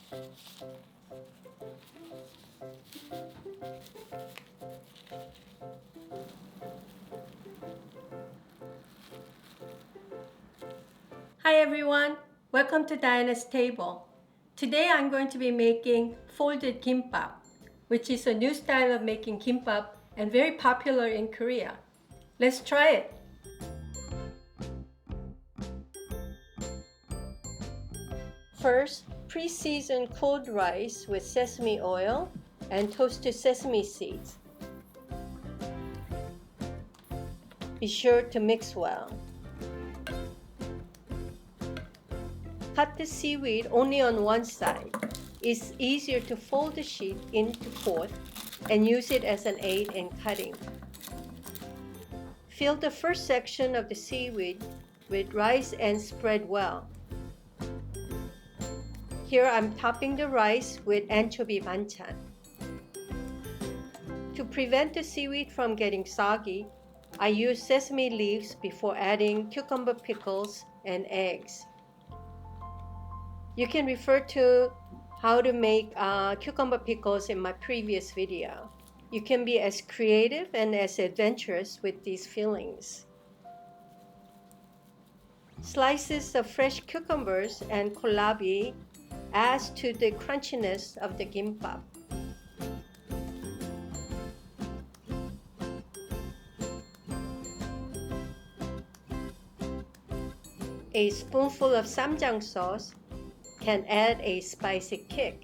Hi everyone, welcome to Diana's Table. Today I'm going to be making folded gimbap, which is a new style of making gimbap and very popular in Korea. Let's try it. First, pre-seasoned cold rice with sesame oil and toasted sesame seeds. Be sure to mix well. Cut the seaweed only on one side. It's easier to fold the sheet into fourth and use it as an aid in cutting. Fill the first section of the seaweed with rice and spread well. Here I'm topping the rice with anchovy banchan. To prevent the seaweed from getting soggy, I use sesame leaves before adding cucumber pickles and eggs. You can refer to how to make cucumber pickles in my previous video. You can be as creative and as adventurous with these fillings. Slices of fresh cucumbers and kohlrabi adds to the crunchiness of the gimbap. A spoonful of ssamjang sauce can add a spicy kick.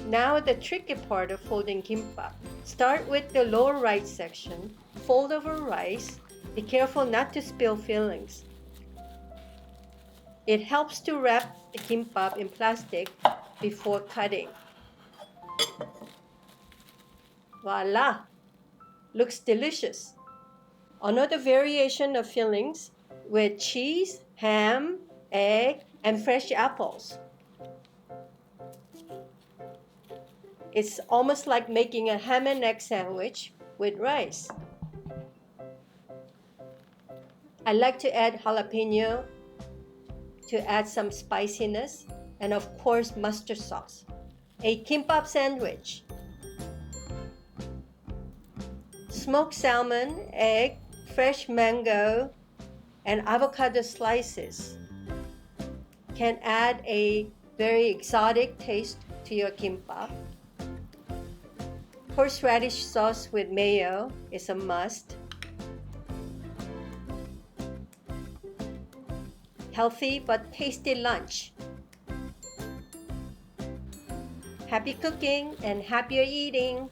Now the tricky part of folding gimbap. Start with the lower right section, fold over rice. Be careful not to spill fillings. It helps to wrap the gimbap in plastic before cutting. Voila! Looks delicious. Another variation of fillings with cheese, ham, egg, and fresh apples. It's almost like making a ham and egg sandwich with rice. I like to add jalapeno to add some spiciness, and of course mustard sauce. A gimbap sandwich. Smoked salmon, egg, fresh mango, and avocado slices can add a very exotic taste to your gimbap. Horseradish sauce with mayo is a must. Healthy but tasty lunch. Happy cooking and happier eating!